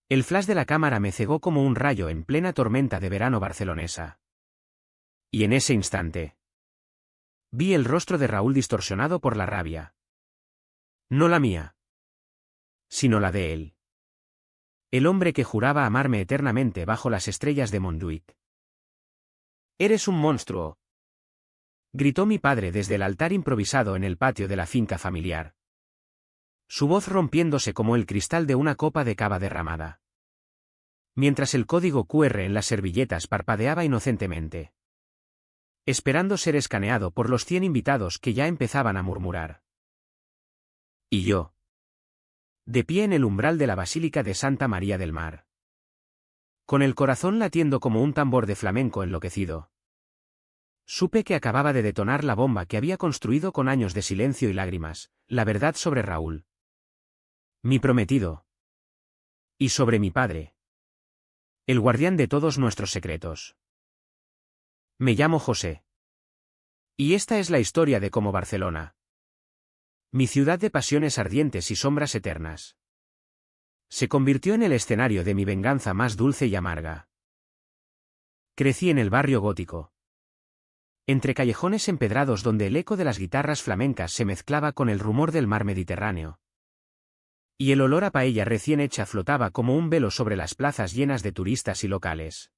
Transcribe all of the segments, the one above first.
El flash de la cámara me cegó como un rayo en plena tormenta de verano barcelonesa. Y en ese instante vi el rostro de Raúl distorsionado por la rabia. No la mía, sino la de él. El hombre que juraba amarme eternamente bajo las estrellas de Montjuïc. «Eres un monstruo», gritó mi padre desde el altar improvisado en el patio de la finca familiar. Su voz rompiéndose como el cristal de una copa de cava derramada. Mientras el código QR en las servilletas parpadeaba inocentemente. Esperando ser escaneado por los 100 invitados que ya empezaban a murmurar. Y yo, de pie en el umbral de la Basílica de Santa María del Mar. Con el corazón latiendo como un tambor de flamenco enloquecido. Supe que acababa de detonar la bomba que había construido con años de silencio y lágrimas, la verdad sobre Raúl. Mi prometido. Y sobre mi padre. El guardián de todos nuestros secretos. Me llamo José. Y esta es la historia de cómo Barcelona, mi ciudad de pasiones ardientes y sombras eternas, se convirtió en el escenario de mi venganza más dulce y amarga. Crecí en el barrio gótico. Entre callejones empedrados donde el eco de las guitarras flamencas se mezclaba con el rumor del mar Mediterráneo. Y el olor a paella recién hecha flotaba como un velo sobre las plazas llenas de turistas y locales.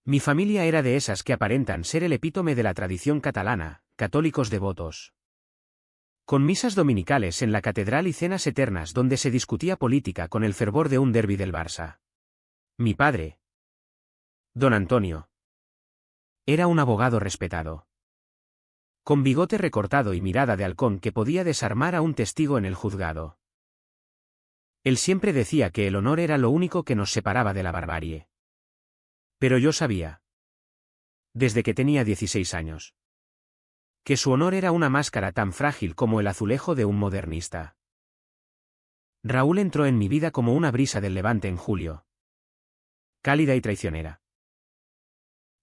Mi familia era de esas que aparentan ser el epítome de la tradición catalana, católicos devotos. Con misas dominicales en la catedral y cenas eternas donde se discutía política con el fervor de un derbi del Barça. Mi padre, don Antonio, era un abogado respetado. Con bigote recortado y mirada de halcón que podía desarmar a un testigo en el juzgado. Él siempre decía que el honor era lo único que nos separaba de la barbarie. Pero yo sabía, desde que tenía 16 años, que su honor era una máscara tan frágil como el azulejo de un modernista. Raúl entró en mi vida como una brisa del levante en julio. Cálida y traicionera.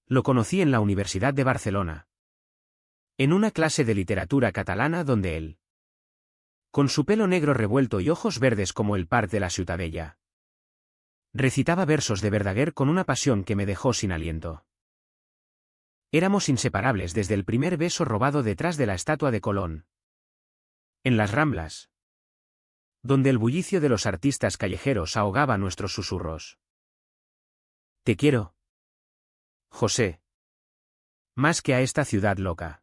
Lo conocí en la Universidad de Barcelona. En una clase de literatura catalana donde él, con su pelo negro revuelto y ojos verdes como el parc de la Ciutadella, recitaba versos de Verdaguer con una pasión que me dejó sin aliento. Éramos inseparables desde el primer beso robado detrás de la estatua de Colón. En las Ramblas, donde el bullicio de los artistas callejeros ahogaba nuestros susurros. Te quiero, José, más que a esta ciudad loca,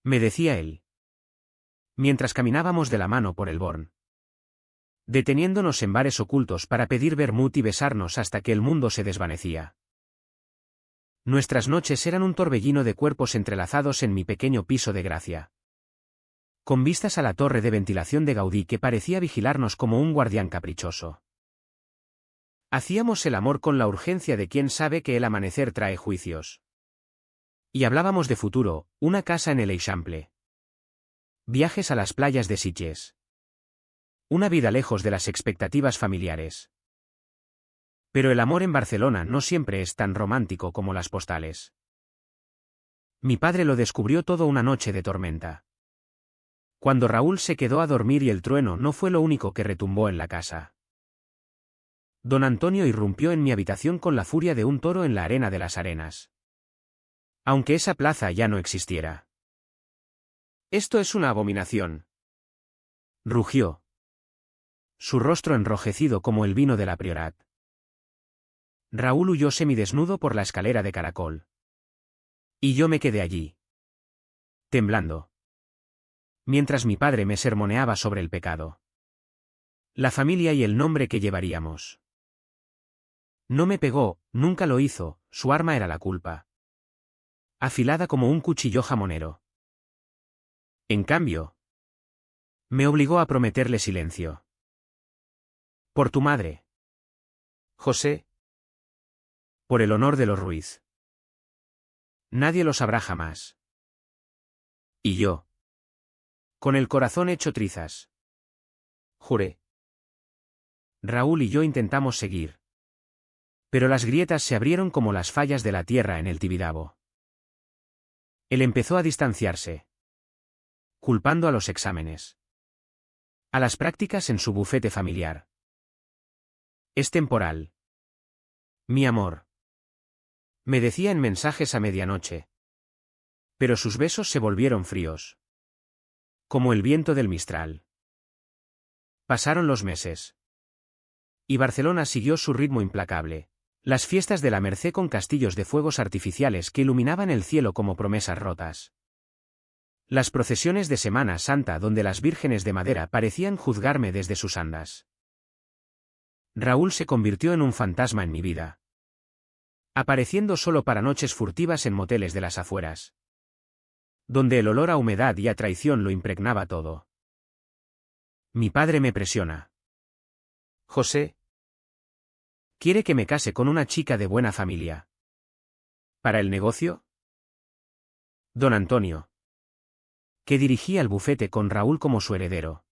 me decía él, mientras caminábamos de la mano por el Born, deteniéndonos en bares ocultos para pedir vermut y besarnos hasta que el mundo se desvanecía. Nuestras noches eran un torbellino de cuerpos entrelazados en mi pequeño piso de Gracia, con vistas a la torre de ventilación de Gaudí que parecía vigilarnos como un guardián caprichoso. Hacíamos el amor con la urgencia de quien sabe que el amanecer trae juicios. Y hablábamos de futuro, una casa en el Eixample, viajes a las playas de Sitges, una vida lejos de las expectativas familiares. Pero el amor en Barcelona no siempre es tan romántico como las postales. Mi padre lo descubrió todo una noche de tormenta. Cuando Raúl se quedó a dormir y el trueno no fue lo único que retumbó en la casa. Don Antonio irrumpió en mi habitación con la furia de un toro en la arena de las arenas. Aunque esa plaza ya no existiera. «Esto es una abominación», rugió. Su rostro enrojecido como el vino de la Priorat. Raúl huyó semidesnudo por la escalera de caracol. Y yo me quedé allí, temblando, mientras mi padre me sermoneaba sobre el pecado, la familia y el nombre que llevaríamos. No me pegó, nunca lo hizo, su arma era la culpa, afilada como un cuchillo jamonero. En cambio, me obligó a prometerle silencio. Por tu madre, José. Por el honor de los Ruiz. Nadie lo sabrá jamás. Y yo, con el corazón hecho trizas, juré. Raúl y yo intentamos seguir. Pero las grietas se abrieron como las fallas de la tierra en el Tibidabo. Él empezó a distanciarse, culpando a los exámenes, a las prácticas en su bufete familiar. Es temporal. Mi amor. Me decía en mensajes a medianoche. Pero sus besos se volvieron fríos. Como el viento del Mistral. Pasaron los meses. Y Barcelona siguió su ritmo implacable. Las fiestas de la Merced con castillos de fuegos artificiales que iluminaban el cielo como promesas rotas. Las procesiones de Semana Santa donde las vírgenes de madera parecían juzgarme desde sus andas. Raúl se convirtió en un fantasma en mi vida. Apareciendo solo para noches furtivas en moteles de las afueras. Donde el olor a humedad y a traición lo impregnaba todo. Mi padre me presiona. José. Quiere que me case con una chica de buena familia. ¿Para el negocio? Don Antonio. Que dirigía el bufete con Raúl como su heredero.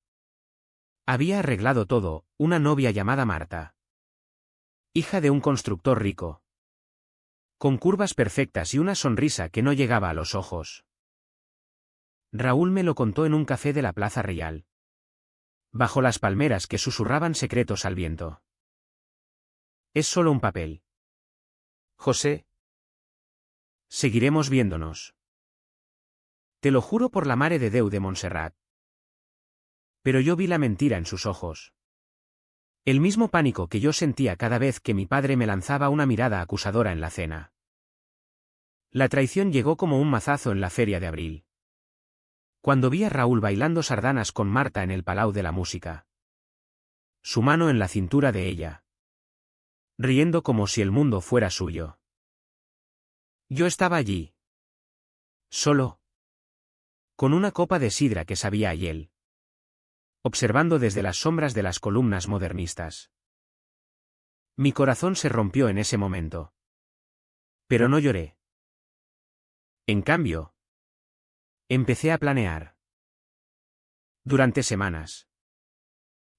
Había arreglado todo, una novia llamada Marta. Hija de un constructor rico. Con curvas perfectas y una sonrisa que no llegaba a los ojos. Raúl me lo contó en un café de la Plaza Real. Bajo las palmeras que susurraban secretos al viento. Es solo un papel. José. Seguiremos viéndonos. Te lo juro por la Mare de Déu de Montserrat. Pero yo vi la mentira en sus ojos. El mismo pánico que yo sentía cada vez que mi padre me lanzaba una mirada acusadora en la cena. La traición llegó como un mazazo en la feria de abril. Cuando vi a Raúl bailando sardanas con Marta en el Palau de la Música. Su mano en la cintura de ella. Riendo como si el mundo fuera suyo. Yo estaba allí. Solo. Con una copa de sidra que sabía a hiel. Observando desde las sombras de las columnas modernistas. Mi corazón se rompió en ese momento. Pero no lloré. En cambio, empecé a planear. Durante semanas.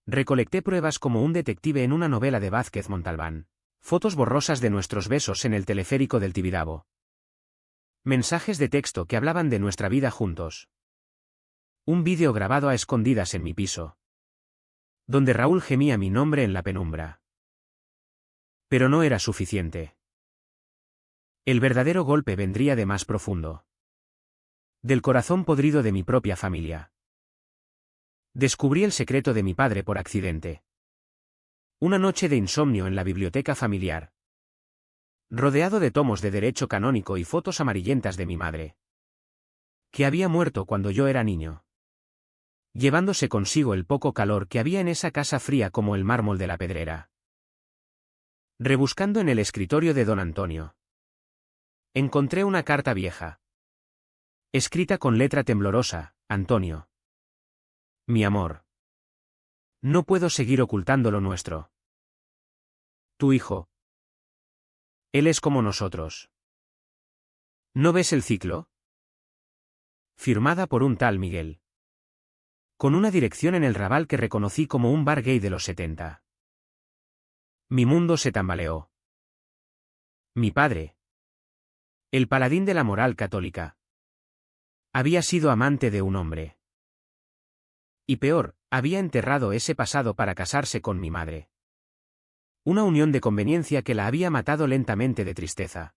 Recolecté pruebas como un detective en una novela de Vázquez Montalbán. Fotos borrosas de nuestros besos en el teleférico del Tibidabo. Mensajes de texto que hablaban de nuestra vida juntos. Un vídeo grabado a escondidas en mi piso. Donde Raúl gemía mi nombre en la penumbra. Pero no era suficiente. El verdadero golpe vendría de más profundo. Del corazón podrido de mi propia familia. Descubrí el secreto de mi padre por accidente. Una noche de insomnio en la biblioteca familiar. Rodeado de tomos de derecho canónico y fotos amarillentas de mi madre. Que había muerto cuando yo era niño. Llevándose consigo el poco calor que había en esa casa fría como el mármol de la Pedrera. Rebuscando en el escritorio de don Antonio. Encontré una carta vieja. Escrita con letra temblorosa, Antonio. Mi amor. No puedo seguir ocultando lo nuestro. Tu hijo. Él es como nosotros. ¿No ves el ciclo? Firmada por un tal Miguel. Con una dirección en el Raval que reconocí como un bar gay de los 70. Mi mundo se tambaleó. Mi padre. El paladín de la moral católica. Había sido amante de un hombre. Y peor, había enterrado ese pasado para casarse con mi madre. Una unión de conveniencia que la había matado lentamente de tristeza.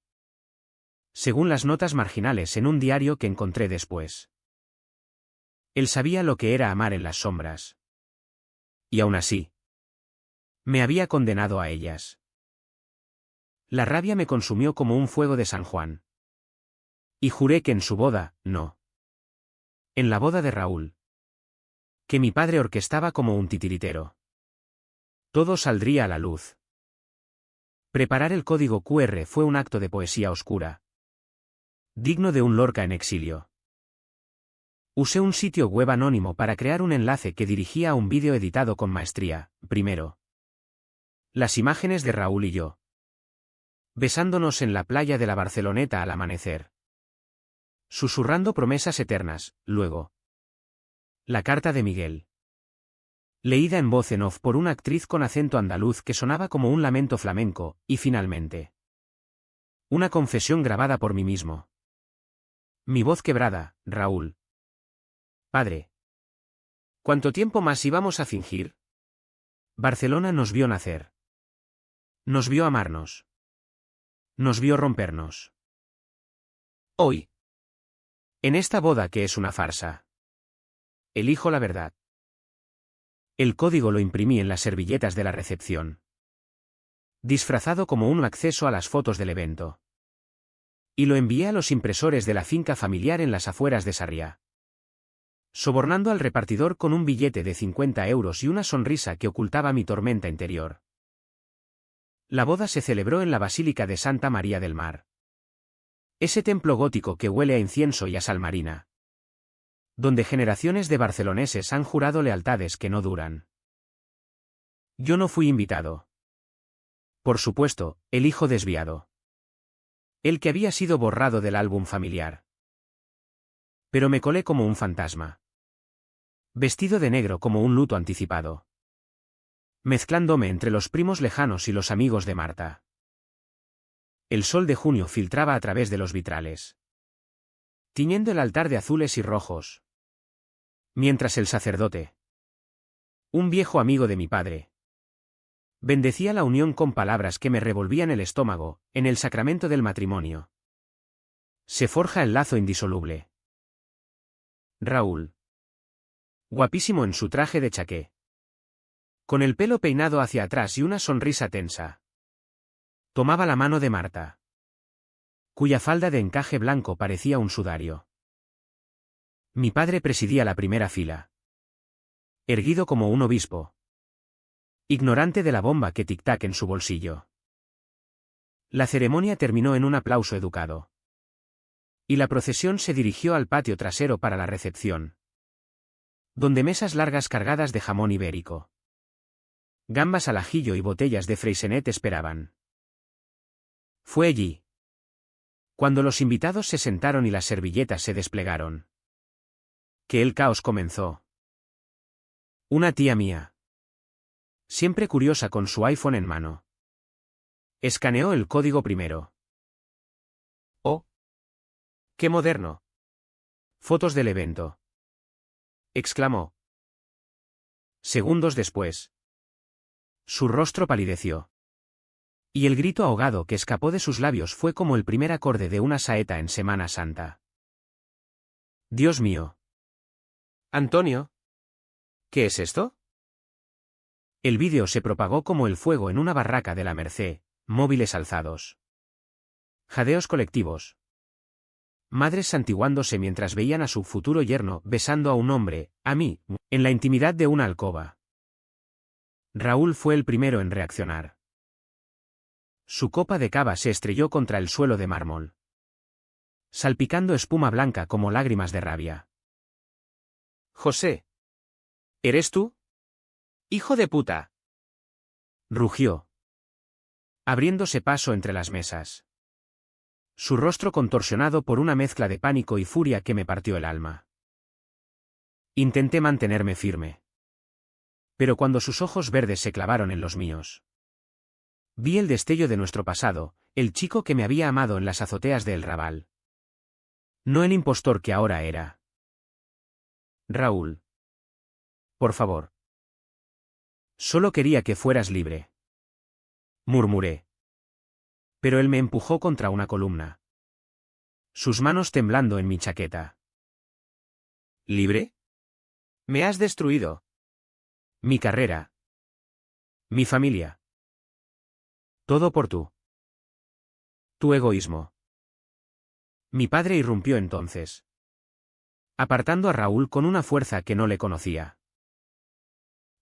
Según las notas marginales en un diario que encontré después. Él sabía lo que era amar en las sombras. Y aún así. Me había condenado a ellas. La rabia me consumió como un fuego de San Juan. Y juré que en su boda, no. En la boda de Raúl. Que mi padre orquestaba como un titiritero. Todo saldría a la luz. Preparar el código QR fue un acto de poesía oscura. Digno de un Lorca en exilio. Usé un sitio web anónimo para crear un enlace que dirigía a un vídeo editado con maestría, primero. Las imágenes de Raúl y yo. Besándonos en la playa de la Barceloneta al amanecer. Susurrando promesas eternas, luego. La carta de Miguel. Leída en voz en off por una actriz con acento andaluz que sonaba como un lamento flamenco, y finalmente. Una confesión grabada por mí mismo. Mi voz quebrada, Raúl. Padre. ¿Cuánto tiempo más íbamos a fingir? Barcelona nos vio nacer. Nos vio amarnos. Nos vio rompernos. Hoy. En esta boda que es una farsa. Elijo la verdad. El código lo imprimí en las servilletas de la recepción. Disfrazado como un acceso a las fotos del evento. Y lo envié a los impresores de la finca familiar en las afueras de Sarriá. Sobornando al repartidor con un billete de 50 euros y una sonrisa que ocultaba mi tormenta interior. La boda se celebró en la Basílica de Santa María del Mar. Ese templo gótico que huele a incienso y a sal marina. Donde generaciones de barceloneses han jurado lealtades que no duran. Yo no fui invitado. Por supuesto, el hijo desviado. El que había sido borrado del álbum familiar. Pero me colé como un fantasma. Vestido de negro como un luto anticipado. Mezclándome entre los primos lejanos y los amigos de Marta. El sol de junio filtraba a través de los vitrales. Tiñendo el altar de azules y rojos. Mientras el sacerdote, un viejo amigo de mi padre, bendecía la unión con palabras que me revolvían el estómago, en el sacramento del matrimonio. Se forja el lazo indisoluble. Raúl. Guapísimo en su traje de chaqué. Con el pelo peinado hacia atrás y una sonrisa tensa. Tomaba la mano de Marta, cuya falda de encaje blanco parecía un sudario. Mi padre presidía la primera fila. Erguido como un obispo. Ignorante de la bomba que tic-tac en su bolsillo. La ceremonia terminó en un aplauso educado. Y la procesión se dirigió al patio trasero para la recepción. Donde mesas largas cargadas de jamón ibérico, gambas al ajillo y botellas de Freixenet esperaban. Fue allí. Cuando los invitados se sentaron y las servilletas se desplegaron. Que el caos comenzó. Una tía mía. Siempre curiosa con su iPhone en mano. Escaneó el código primero. ¡Oh! ¡Qué moderno! Fotos del evento. Exclamó. Segundos después. Su rostro palideció. Y el grito ahogado que escapó de sus labios fue como el primer acorde de una saeta en Semana Santa. Dios mío. Antonio. ¿Qué es esto? El vídeo se propagó como el fuego en una barraca de la Merced, móviles alzados. Jadeos colectivos. Madres santiguándose mientras veían a su futuro yerno besando a un hombre, a mí, en la intimidad de una alcoba. Raúl fue el primero en reaccionar. Su copa de cava se estrelló contra el suelo de mármol, salpicando espuma blanca como lágrimas de rabia. José. ¿Eres tú? ¡Hijo de puta! Rugió, abriéndose paso entre las mesas. Su rostro contorsionado por una mezcla de pánico y furia que me partió el alma. Intenté mantenerme firme. Pero cuando sus ojos verdes se clavaron en los míos, vi el destello de nuestro pasado, el chico que me había amado en las azoteas de El Raval. No el impostor que ahora era. Raúl. Por favor. Solo quería que fueras libre. Murmuré. Pero él me empujó contra una columna. Sus manos temblando en mi chaqueta. ¿Libre? Me has destruido. Mi carrera. Mi familia. Todo por tú. Tu egoísmo. Mi padre irrumpió entonces, apartando a Raúl con una fuerza que no le conocía.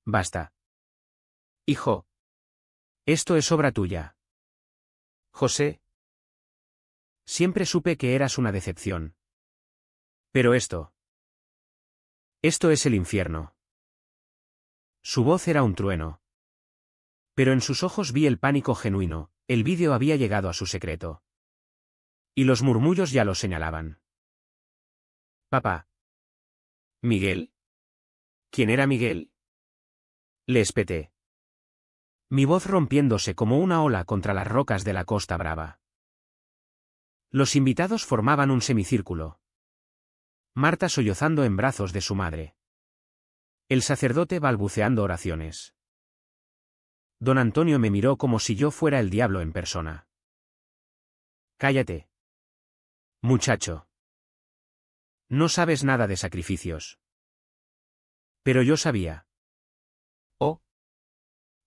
Basta. Hijo. Esto es obra tuya. José. Siempre supe que eras una decepción. Pero esto. Esto es el infierno. Su voz era un trueno. Pero en sus ojos vi el pánico genuino, el vídeo había llegado a su secreto. Y los murmullos ya lo señalaban. Papá. ¿Miguel? ¿Quién era Miguel? Le espeté. Mi voz rompiéndose como una ola contra las rocas de la Costa Brava. Los invitados formaban un semicírculo. Marta sollozando en brazos de su madre. El sacerdote balbuceando oraciones. Don Antonio me miró como si yo fuera el diablo en persona. Cállate. Muchacho. No sabes nada de sacrificios. Pero yo sabía. Oh.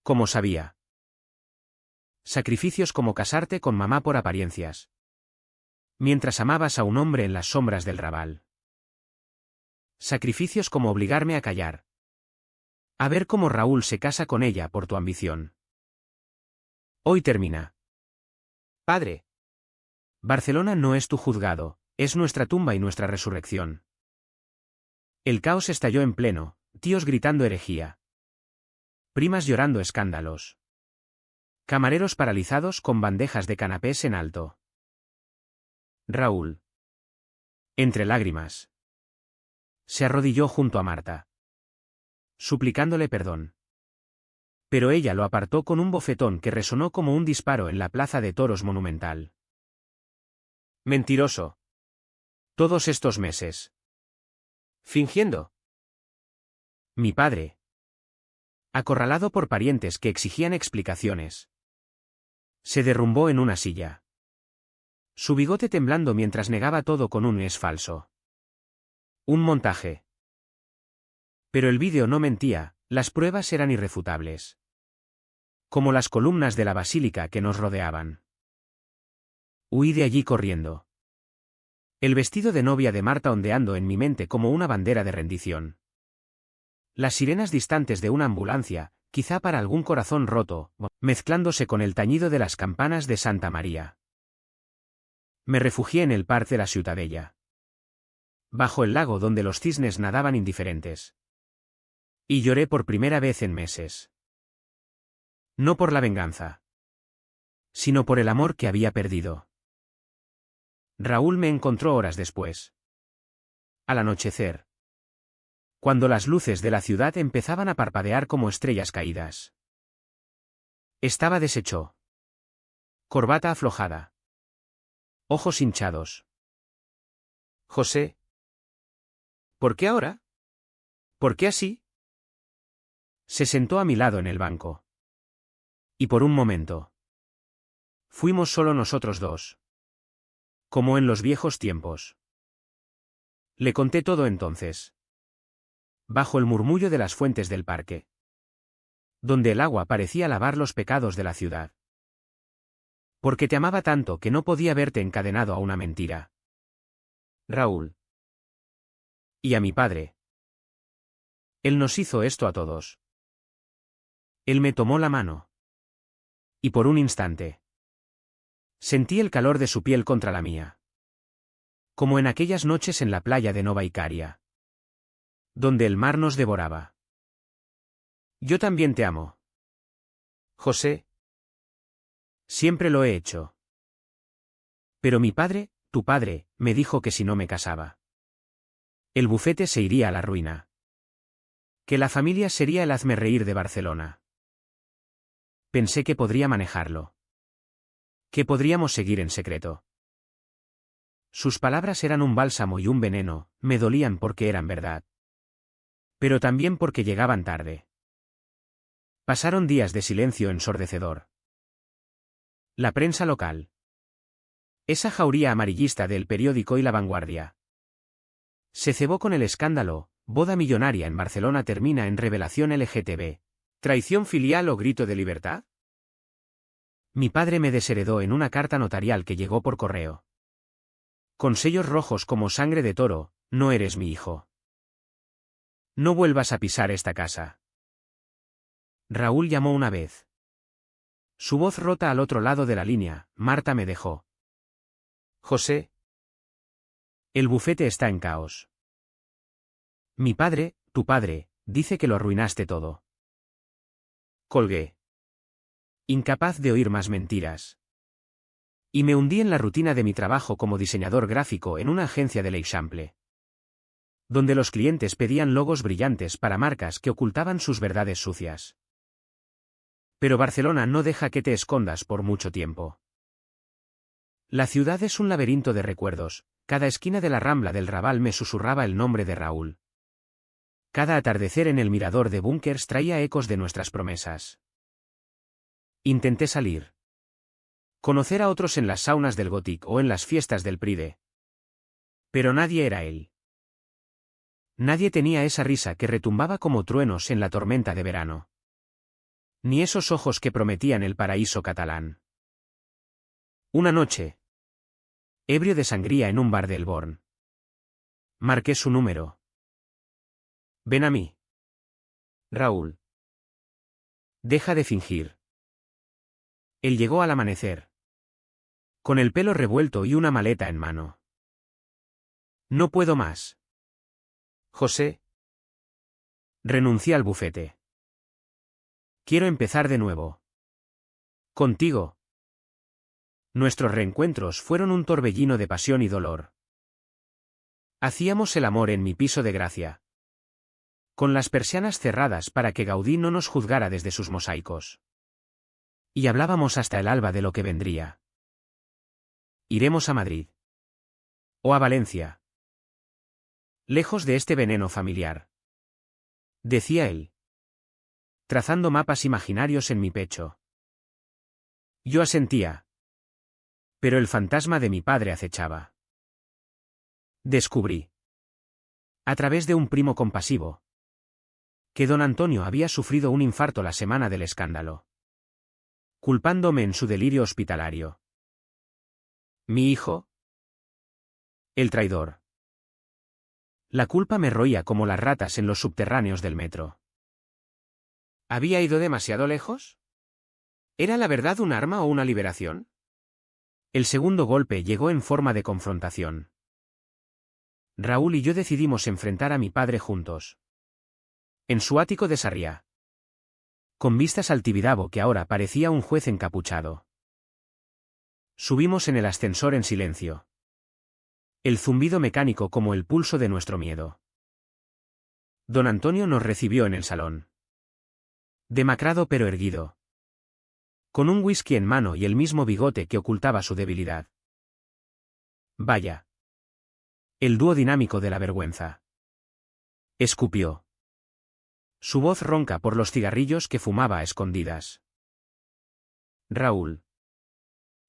¿Cómo sabía? Sacrificios como casarte con mamá por apariencias. Mientras amabas a un hombre en las sombras del Raval. Sacrificios como obligarme a callar. A ver cómo Raúl se casa con ella por tu ambición. Hoy termina. Padre. Barcelona no es tu juzgado, es nuestra tumba y nuestra resurrección. El caos estalló en pleno, tíos gritando herejía. Primas llorando escándalos. Camareros paralizados con bandejas de canapés en alto. Raúl. Entre lágrimas. Se arrodilló junto a Marta. Suplicándole perdón. Pero ella lo apartó con un bofetón que resonó como un disparo en la plaza de toros monumental. Mentiroso. Todos estos meses. Fingiendo. Mi padre. Acorralado por parientes que exigían explicaciones. Se derrumbó en una silla. Su bigote temblando mientras negaba todo con un es falso. Un montaje. Pero el vídeo no mentía, las pruebas eran irrefutables. Como las columnas de la basílica que nos rodeaban. Huí de allí corriendo. El vestido de novia de Marta ondeando en mi mente como una bandera de rendición. Las sirenas distantes de una ambulancia, quizá para algún corazón roto, mezclándose con el tañido de las campanas de Santa María. Me refugié en el parque de la Ciutadella. Bajo el lago donde los cisnes nadaban indiferentes. Y lloré por primera vez en meses. No por la venganza. Sino por el amor que había perdido. Raúl me encontró horas después. Al anochecer. Cuando las luces de la ciudad empezaban a parpadear como estrellas caídas. Estaba deshecho. Corbata aflojada. Ojos hinchados. José. ¿Por qué ahora? ¿Por qué así? Se sentó a mi lado en el banco. Y por un momento. Fuimos solo nosotros dos. Como en los viejos tiempos. Le conté todo entonces. Bajo el murmullo de las fuentes del parque. Donde el agua parecía lavar los pecados de la ciudad. Porque te amaba tanto que no podía verte encadenado a una mentira. Raúl. Y a mi padre. Él nos hizo esto a todos. Él me tomó la mano. Y por un instante. Sentí el calor de su piel contra la mía. Como en aquellas noches en la playa de Nova Icaria. Donde el mar nos devoraba. Yo también te amo. José. Siempre lo he hecho. Pero mi padre, tu padre, me dijo que si no me casaba. El bufete se iría a la ruina. Que la familia sería el hazmerreír de Barcelona. Pensé que podría manejarlo. Que podríamos seguir en secreto. Sus palabras eran un bálsamo y un veneno, me dolían porque eran verdad. Pero también porque llegaban tarde. Pasaron días de silencio ensordecedor. La prensa local. Esa jauría amarillista del periódico y La Vanguardia. Se cebó con el escándalo, boda millonaria en Barcelona termina en revelación LGTB. ¿Traición filial o grito de libertad? Mi padre me desheredó en una carta notarial que llegó por correo. Con sellos rojos como sangre de toro, no eres mi hijo. No vuelvas a pisar esta casa. Raúl llamó una vez. Su voz rota al otro lado de la línea, Marta me dejó. José. El bufete está en caos. Mi padre, tu padre, dice que lo arruinaste todo. Colgué. Incapaz de oír más mentiras. Y me hundí en la rutina de mi trabajo como diseñador gráfico en una agencia de l'Eixample. Donde los clientes pedían logos brillantes para marcas que ocultaban sus verdades sucias. Pero Barcelona no deja que te escondas por mucho tiempo. La ciudad es un laberinto de recuerdos, cada esquina de la rambla del Raval me susurraba el nombre de Raúl. Cada atardecer en el mirador de Bunkers traía ecos de nuestras promesas. Intenté salir. Conocer a otros en las saunas del Gothic o en las fiestas del Pride. Pero nadie era él. Nadie tenía esa risa que retumbaba como truenos en la tormenta de verano. Ni esos ojos que prometían el paraíso catalán. Una noche, ebrio de sangría en un bar de Elborn, marqué su número. Ven a mí. Raúl. Deja de fingir. Él llegó al amanecer. Con el pelo revuelto y una maleta en mano. No puedo más. José. Renuncié al bufete. Quiero empezar de nuevo. Contigo. Nuestros reencuentros fueron un torbellino de pasión y dolor. Hacíamos el amor en mi piso de Gracia. Con las persianas cerradas para que Gaudí no nos juzgara desde sus mosaicos. Y hablábamos hasta el alba de lo que vendría. Iremos a Madrid. O a Valencia. Lejos de este veneno familiar. Decía él. Trazando mapas imaginarios en mi pecho. Yo asentía. Pero el fantasma de mi padre acechaba. Descubrí. A través de un primo compasivo. Que don Antonio había sufrido un infarto la semana del escándalo. Culpándome en su delirio hospitalario. ¿Mi hijo? El traidor. La culpa me roía como las ratas en los subterráneos del metro. ¿Había ido demasiado lejos? ¿Era la verdad un arma o una liberación? El segundo golpe llegó en forma de confrontación. Raúl y yo decidimos enfrentar a mi padre juntos. En su ático de Sarriá. Con vistas al Tibidabo que ahora parecía un juez encapuchado. Subimos en el ascensor en silencio. El zumbido mecánico como el pulso de nuestro miedo. Don Antonio nos recibió en el salón. Demacrado pero erguido. Con un whisky en mano y el mismo bigote que ocultaba su debilidad. Vaya. El dúo dinámico de la vergüenza. Escupió. Su voz ronca por los cigarrillos que fumaba a escondidas. Raúl.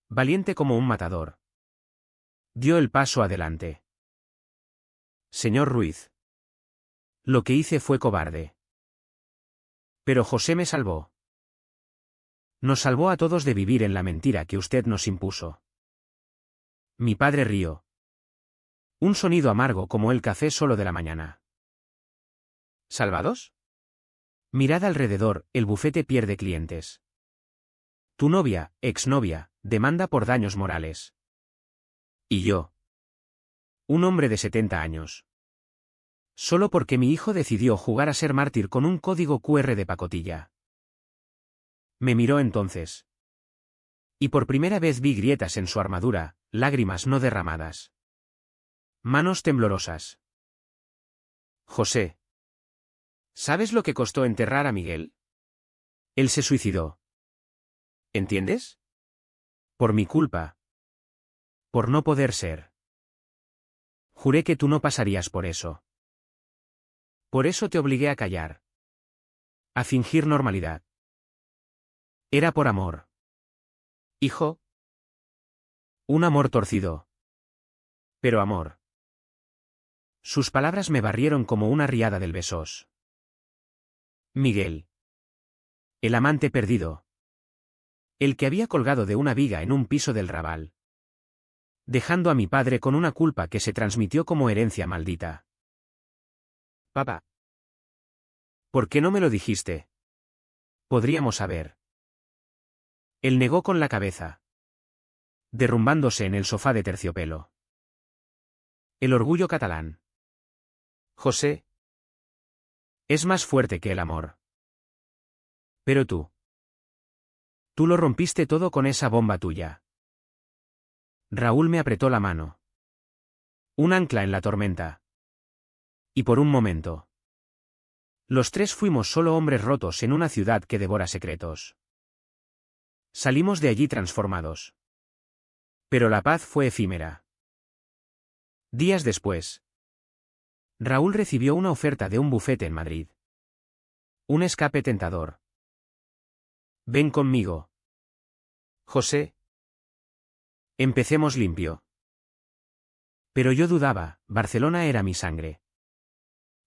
Valiente como un matador. Dio el paso adelante. Señor Ruiz. Lo que hice fue cobarde. Pero José me salvó. Nos salvó a todos de vivir en la mentira que usted nos impuso. Mi padre rió. Un sonido amargo como el café solo de la mañana. ¿Salvados? Mirad alrededor, el bufete pierde clientes. Tu novia, exnovia, demanda por daños morales. ¿Y yo? Un hombre de 70 años. Solo porque mi hijo decidió jugar a ser mártir con un código QR de pacotilla. Me miró entonces. Y por primera vez vi grietas en su armadura, lágrimas no derramadas. Manos temblorosas. José. ¿Sabes lo que costó enterrar a Miguel? Él se suicidó. ¿Entiendes? Por mi culpa. Por no poder ser. Juré que tú no pasarías por eso. Por eso te obligué a callar. A fingir normalidad. Era por amor. Hijo. Un amor torcido. Pero amor. Sus palabras me barrieron como una riada del Besós. Miguel. El amante perdido. El que había colgado de una viga en un piso del Raval. Dejando a mi padre con una culpa que se transmitió como herencia maldita. Papá. ¿Por qué no me lo dijiste? Podríamos saber. Él negó con la cabeza. Derrumbándose en el sofá de terciopelo. El orgullo catalán. José. Es más fuerte que el amor. Pero tú. Tú lo rompiste todo con esa bomba tuya. Raúl me apretó la mano. Un ancla en la tormenta. Y por un momento. Los tres fuimos solo hombres rotos en una ciudad que devora secretos. Salimos de allí transformados. Pero la paz fue efímera. Días después. Raúl recibió una oferta de un bufete en Madrid. Un escape tentador. Ven conmigo. José. Empecemos limpio. Pero yo dudaba, Barcelona era mi sangre.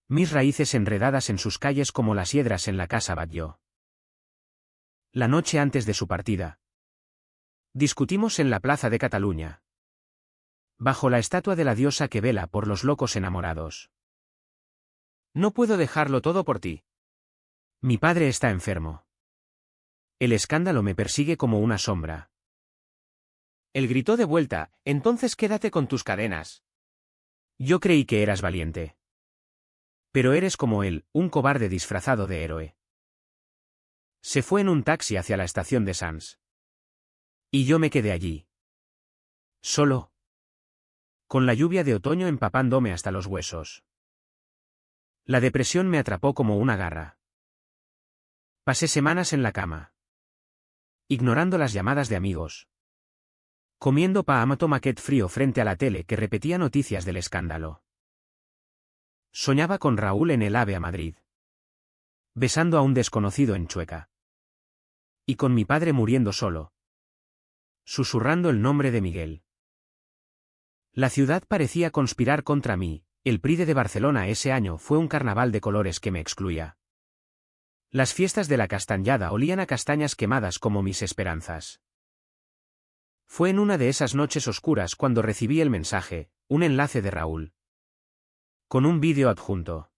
Mis raíces enredadas en sus calles como las hiedras en la casa Batlló. La noche antes de su partida. Discutimos en la plaza de Cataluña. Bajo la estatua de la diosa que vela por los locos enamorados. No puedo dejarlo todo por ti. Mi padre está enfermo. El escándalo me persigue como una sombra. Él gritó de vuelta, entonces quédate con tus cadenas. Yo creí que eras valiente. Pero eres como él, un cobarde disfrazado de héroe. Se fue en un taxi hacia la estación de Sants. Y yo me quedé allí. Solo. Con la lluvia de otoño empapándome hasta los huesos. La depresión me atrapó como una garra. Pasé semanas en la cama. Ignorando las llamadas de amigos. Comiendo tomàquet frío frente a la tele que repetía noticias del escándalo. Soñaba con Raúl en el AVE a Madrid. Besando a un desconocido en Chueca. Y con mi padre muriendo solo. Susurrando el nombre de Miguel. La ciudad parecía conspirar contra mí. El Pride de Barcelona ese año fue un carnaval de colores que me excluía. Las fiestas de la Castañada olían a castañas quemadas como mis esperanzas. Fue en una de esas noches oscuras cuando recibí el mensaje, un enlace de Raúl. Con un vídeo adjunto.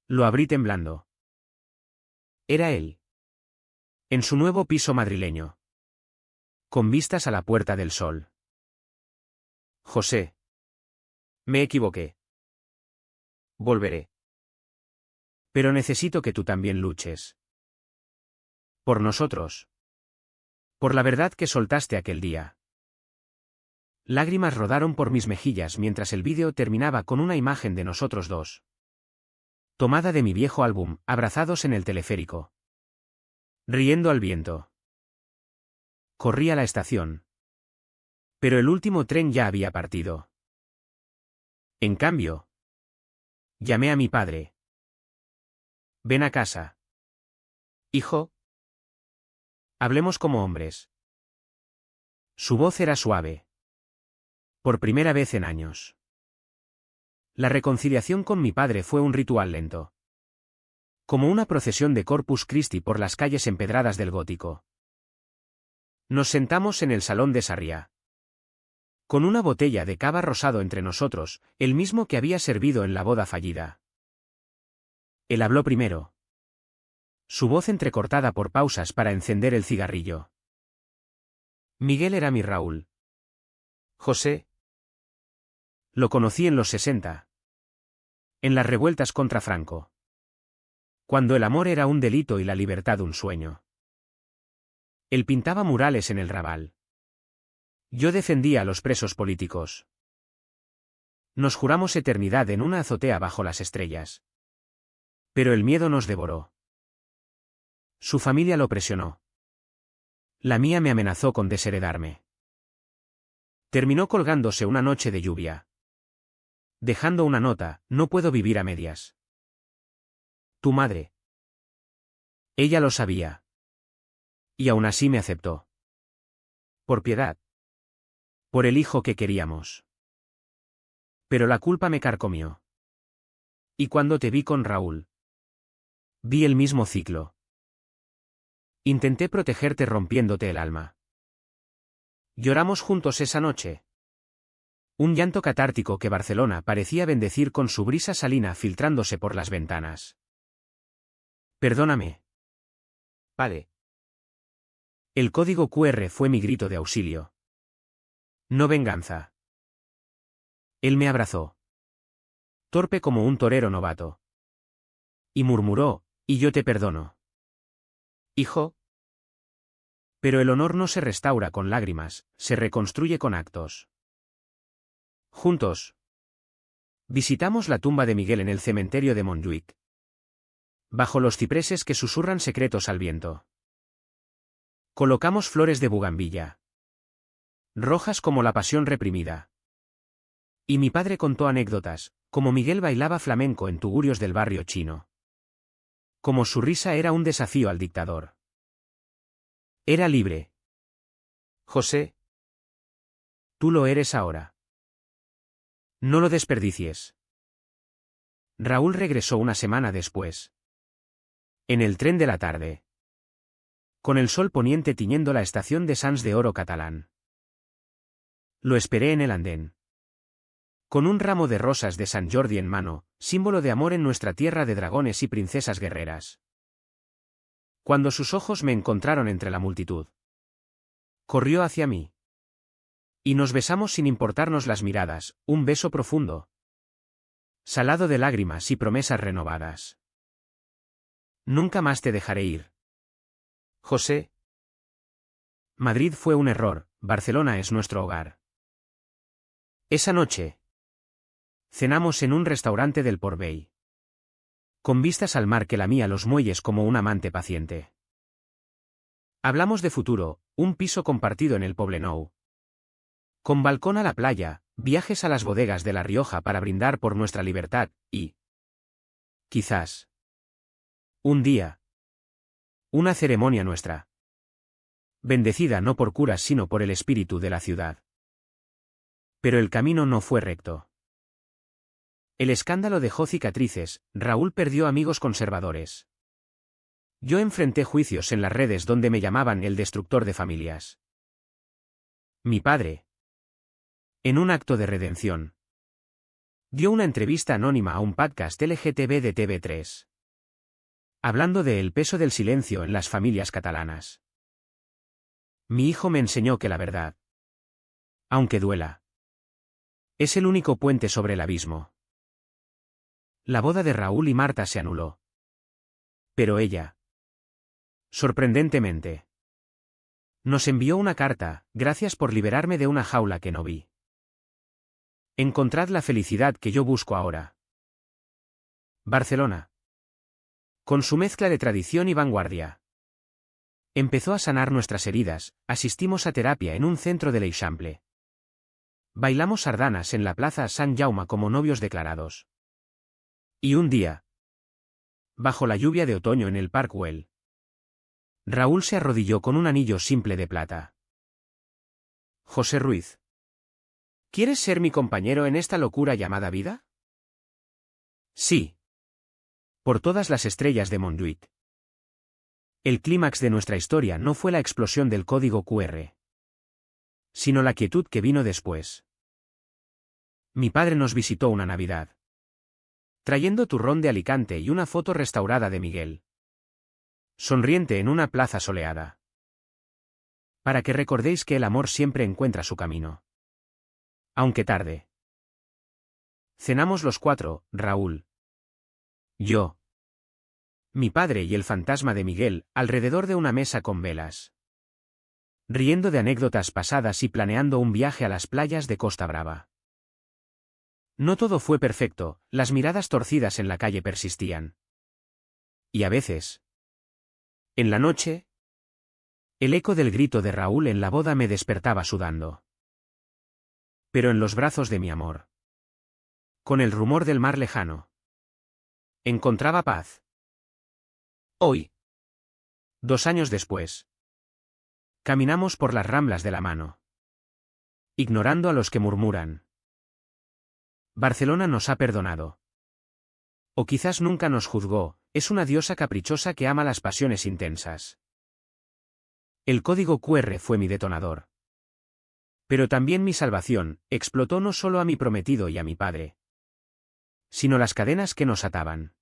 Lo abrí temblando. Era él. En su nuevo piso madrileño. Con vistas a la Puerta del Sol. José. Me equivoqué. Volveré. Pero necesito que tú también luches. Por nosotros. Por la verdad que soltaste aquel día. Lágrimas rodaron por mis mejillas mientras el vídeo terminaba con una imagen de nosotros dos. Tomada de mi viejo álbum, abrazados en el teleférico. Riendo al viento. Corrí a la estación. Pero el último tren ya había partido. En cambio, llamé a mi padre. Ven a casa. Hijo. Hablemos como hombres. Su voz era suave. Por primera vez en años. La reconciliación con mi padre fue un ritual lento. Como una procesión de Corpus Christi por las calles empedradas del gótico. Nos sentamos en el salón de Sarriá. Con una botella de cava rosado entre nosotros, el mismo que había servido en la boda fallida. Él habló primero. Su voz entrecortada por pausas para encender el cigarrillo. Miguel era mi Raúl. José. Lo conocí en los 60. En las revueltas contra Franco. Cuando el amor era un delito y la libertad un sueño. Él pintaba murales en el Raval. Yo defendía a los presos políticos. Nos juramos eternidad en una azotea bajo las estrellas. Pero el miedo nos devoró. Su familia lo presionó. La mía me amenazó con desheredarme. Terminó colgándose una noche de lluvia. Dejando una nota, no puedo vivir a medias. Tu madre. Ella lo sabía. Y aún así me aceptó. Por piedad. Por el hijo que queríamos. Pero la culpa me carcomió. Y cuando te vi con Raúl. Vi el mismo ciclo. Intenté protegerte rompiéndote el alma. Lloramos juntos esa noche. Un llanto catártico que Barcelona parecía bendecir con su brisa salina filtrándose por las ventanas. Perdóname. Padre. El código QR fue mi grito de auxilio. No venganza. Él me abrazó. Torpe como un torero novato. Y murmuró, y yo te perdono. Hijo. Pero el honor no se restaura con lágrimas, se reconstruye con actos. Juntos. Visitamos la tumba de Miguel en el cementerio de Montjuic. Bajo los cipreses que susurran secretos al viento. Colocamos flores de bugambilla. Rojas como la pasión reprimida. Y mi padre contó anécdotas, como Miguel bailaba flamenco en tugurios del barrio chino. Como su risa era un desafío al dictador. Era libre. José, tú lo eres ahora. No lo desperdicies. Raúl regresó una semana después. En el tren de la tarde. Con el sol poniente tiñendo la estación de Sants de Oro catalán. Lo esperé en el andén. Con un ramo de rosas de Sant Jordi en mano, símbolo de amor en nuestra tierra de dragones y princesas guerreras. Cuando sus ojos me encontraron entre la multitud, corrió hacia mí. Y nos besamos sin importarnos las miradas, un beso profundo, salado de lágrimas y promesas renovadas. Nunca más te dejaré ir. José. Madrid fue un error, Barcelona es nuestro hogar. Esa noche cenamos en un restaurante del Port Vell. Con vistas al mar que lamía los muelles como un amante paciente. Hablamos de futuro, un piso compartido en el Poblenou. Con balcón a la playa, viajes a las bodegas de La Rioja para brindar por nuestra libertad, y quizás un día, una ceremonia nuestra. Bendecida no por curas sino por el espíritu de la ciudad. Pero el camino no fue recto. El escándalo dejó cicatrices, Raúl perdió amigos conservadores. Yo enfrenté juicios en las redes donde me llamaban el destructor de familias. Mi padre, en un acto de redención, dio una entrevista anónima a un podcast LGTB de TV3. Hablando de el peso del silencio en las familias catalanas. Mi hijo me enseñó que la verdad, aunque duela, es el único puente sobre el abismo. La boda de Raúl y Marta se anuló. Pero ella, sorprendentemente, nos envió una carta, gracias por liberarme de una jaula que no vi. Encontrad la felicidad que yo busco ahora. Barcelona. Con su mezcla de tradición y vanguardia. Empezó a sanar nuestras heridas, asistimos a terapia en un centro de l'Eixample. Bailamos sardanas en la plaza Sant Jaume como novios declarados. Y un día, bajo la lluvia de otoño en el Park Güell, Raúl se arrodilló con un anillo simple de plata. José Ruiz. ¿Quieres ser mi compañero en esta locura llamada vida? Sí. Por todas las estrellas de Montjuïc. El clímax de nuestra historia no fue la explosión del código QR, sino la quietud que vino después. Mi padre nos visitó una Navidad, trayendo turrón de Alicante y una foto restaurada de Miguel, sonriente en una plaza soleada. Para que recordéis que el amor siempre encuentra su camino. Aunque tarde. Cenamos los cuatro, Raúl, yo, mi padre y el fantasma de Miguel, alrededor de una mesa con velas. Riendo de anécdotas pasadas y planeando un viaje a las playas de Costa Brava. No todo fue perfecto, las miradas torcidas en la calle persistían. Y a veces, en la noche, el eco del grito de Raúl en la boda me despertaba sudando. Pero en los brazos de mi amor, con el rumor del mar lejano, encontraba paz. Hoy, 2 años después, caminamos por las ramblas de la mano, ignorando a los que murmuran. Barcelona nos ha perdonado. O quizás nunca nos juzgó, es una diosa caprichosa que ama las pasiones intensas. El código QR fue mi detonador. Pero también mi salvación, explotó no solo a mi prometido y a mi padre, sino las cadenas que nos ataban.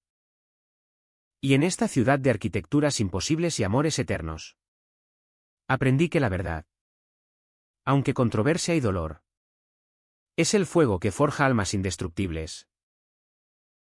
Y en esta ciudad de arquitecturas imposibles y amores eternos, aprendí que la verdad, aunque controversia y dolor, es el fuego que forja almas indestructibles.